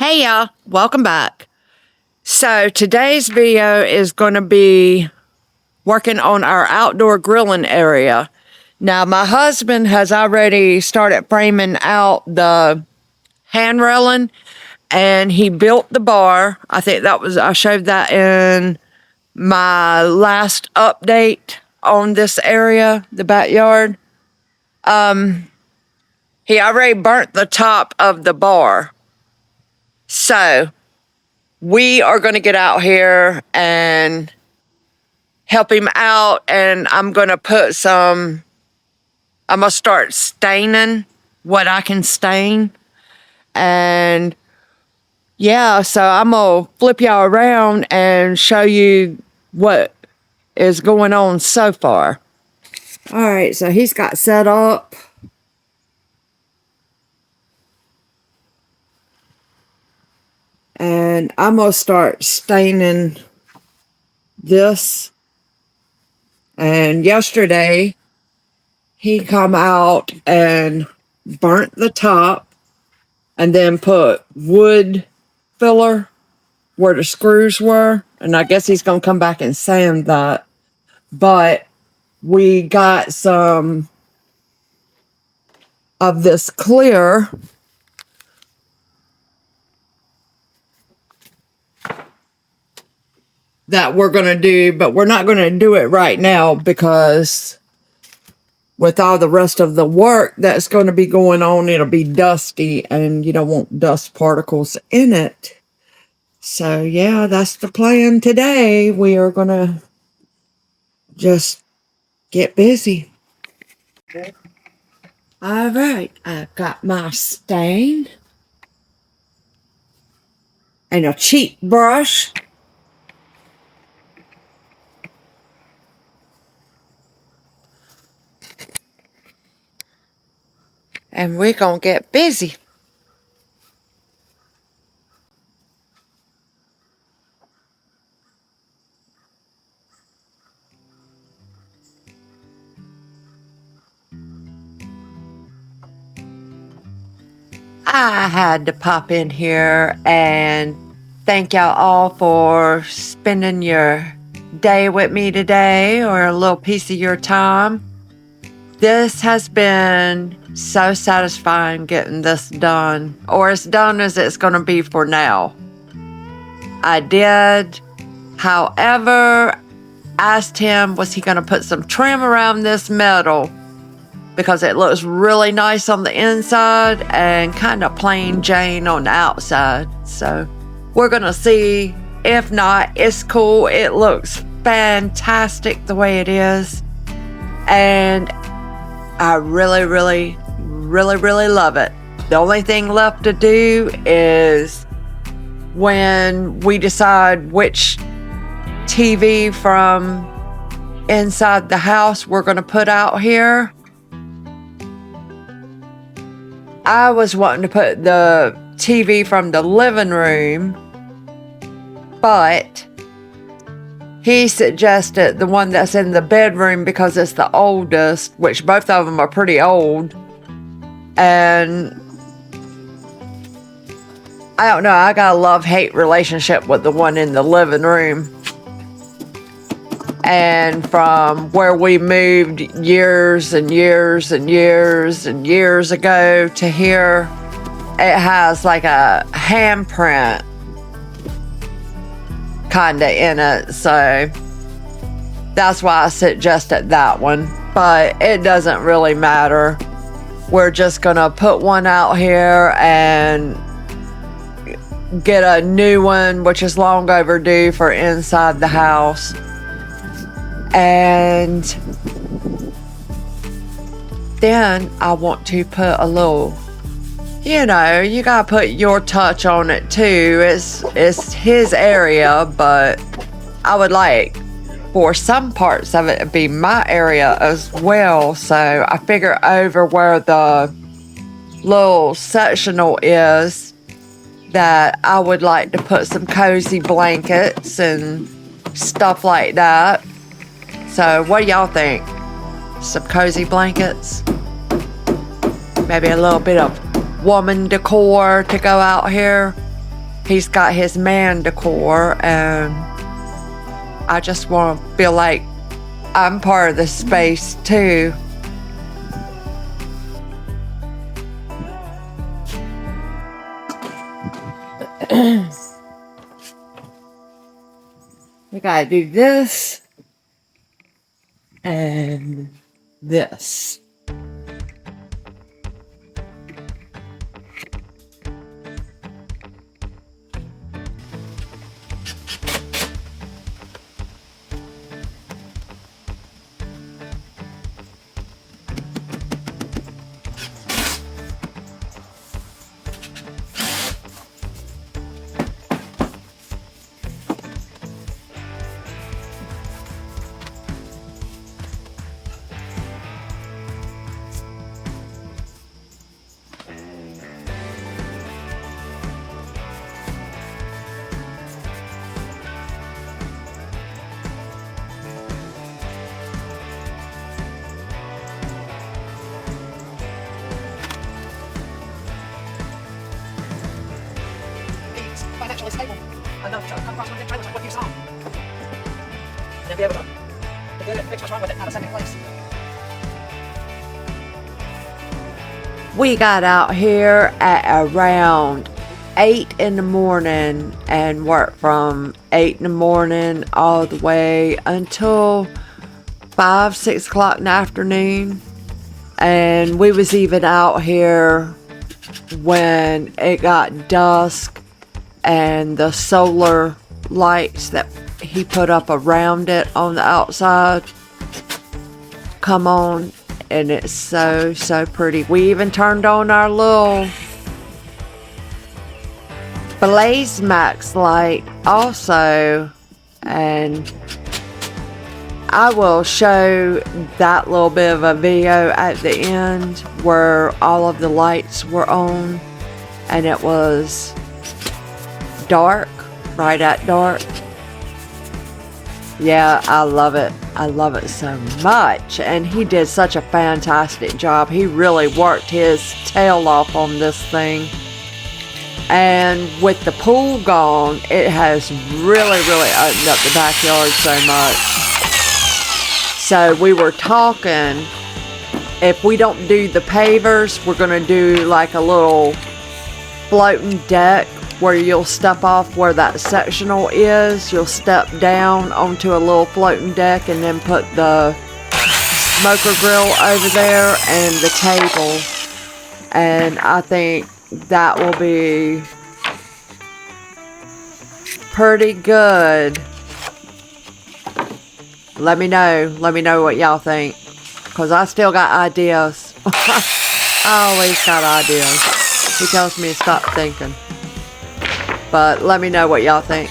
Hey y'all, welcome back. So today's video is going to be working on our outdoor grilling area. Now my husband has already started framing out the hand railing and he built the bar. I think I showed that in my last update on this area, the backyard. He already burnt the top of the bar. So we are going to get out here and help him out, and I'm going to start staining what I can stain. And yeah, so I'm going to flip y'all around and show you what is going on so far. All right, so he's got set up. And I'm going to start staining this. And yesterday, he come out and burnt the top and then put wood filler where the screws were. And I guess he's going to come back and sand that. But we got some of this clear that we're going to do, but we're not going to do it right now because with all the rest of the work that's going to be going on, it'll be dusty and you don't want dust particles in it. So yeah, that's the plan today. We are going to just get busy. All right, I've got my stain and a cheap brush. And we're going to get busy. I had to pop in here and thank y'all all for spending your day with me today, or a little piece of your time. This has been so satisfying getting this done, or as done as it's going to be for now. I did, however, asked him, was he going to put some trim around this metal because it looks really nice on the inside and kind of plain Jane on the outside. So we're going to see. If not, it's cool. It looks fantastic the way it is. And I really, really, really, really love it. The only thing left to do is when we decide which TV from inside the house we're going to put out here. I was wanting to put the TV from the living room, but he suggested the one that's in the bedroom because it's the oldest, which both of them are pretty old. And I don't know, I got a love-hate relationship with the one in the living room. And from where we moved years and years and years and years ago to here, it has like a handprint kinda in it, so that's why I suggested that one. But it doesn't really matter. We're just gonna put one out here and get a new one, which is long overdue for inside the house. And then I want to put a little, you know, you gotta put your touch on it too. It's his area, but I would like for some parts of it to be my area as well. So I figure over where the little sectional is, that I would like to put some cozy blankets and stuff like that. So what do y'all think? Some cozy blankets? Maybe a little bit of woman decor to go out here. he's got his man decor, and I just want to feel like I'm part of the space too. We gotta do this and this. Financially stable enough to come across one of the trailers like what you saw. And then be able to get it and fix what's wrong with it out of second place. We got out here at around 8 in the morning and worked from 8 in the morning all the way until 5, 6 o'clock in the afternoon. And we was even out here when it got dusk and the solar lights that he put up around it on the outside come on, and it's so pretty. We even turned on our little Blaze Max light also, and I will show that little bit of a video at the end where all of the lights were on and it was dark, right at dark. Yeah, I love it. I love it so much. And he did such a fantastic job. He really worked his tail off on this thing. And with the pool gone, it has really opened up the backyard so much. So we were talking, if we don't do the pavers, we're going to do like a little floating deck where you'll step off where that sectional is. You'll step down onto a little floating deck and then put the smoker grill over there and the table. And I think that will be pretty good. Let me know what y'all think, because I still got ideas. I always got ideas. He tells me to stop thinking. But let me know what y'all think.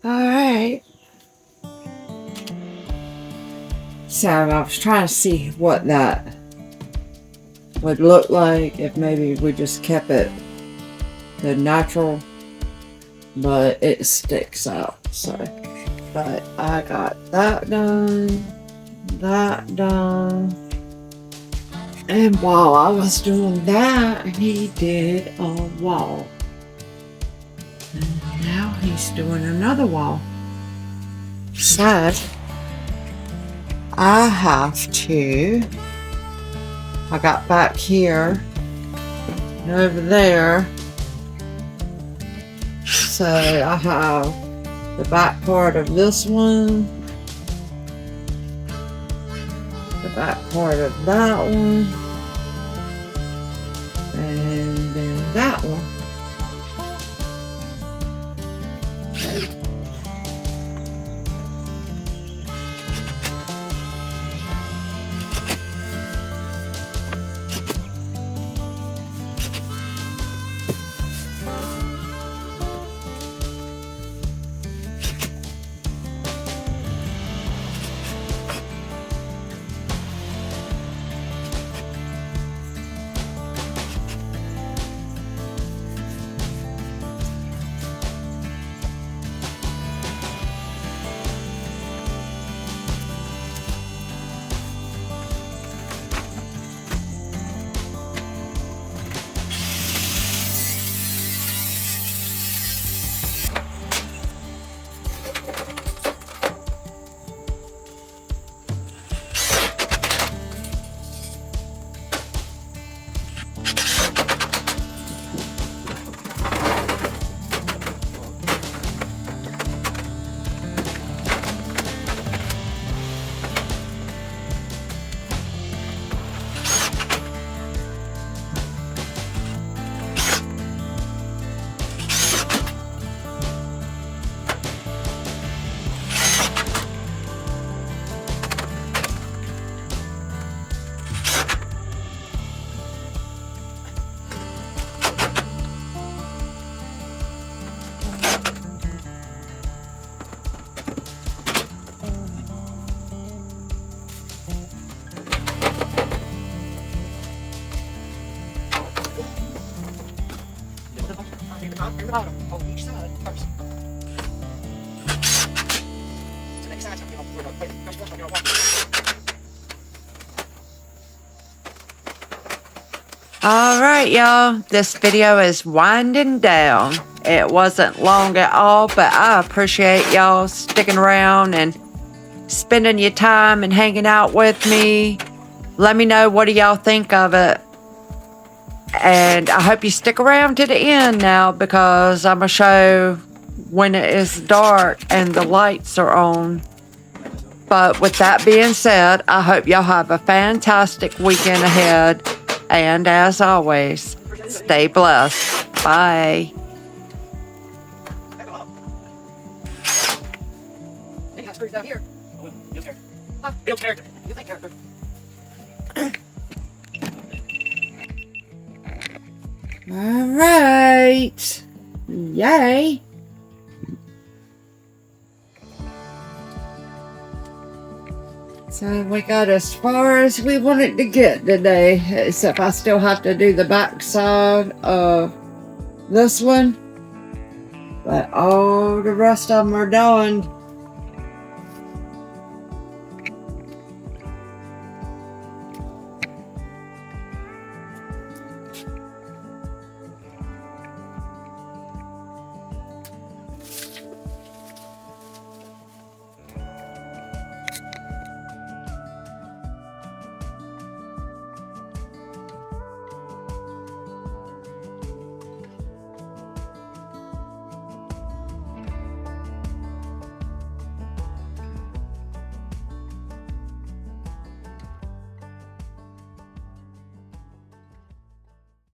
Alright. So I was trying to see what that would look like if maybe we just kept it the natural, but it sticks out. So, but I got that done, and while I was doing that, he did a wall. And now he's doing another wall. So I have to, I got back here and over there. So I have the back part of this one, the back part of that one, and then that one. on each side first. So next side's going to be on the first one's going to be on one. All right, y'all. This video is winding down. It wasn't long at all, but I appreciate y'all sticking around and spending your time and hanging out with me. Let me know, what do y'all think of it? And I hope you stick around to the end now, because I'm going to show when it is dark and the lights are on. But with that being said, I hope y'all have a fantastic weekend ahead. And as always, stay blessed. Bye. Any screws down here? Oh, build character. Huh? Build character. You think character. All right. Yay. So we got as far as we wanted to get today, except I still have to do the back side of this one. But all the rest of them are done.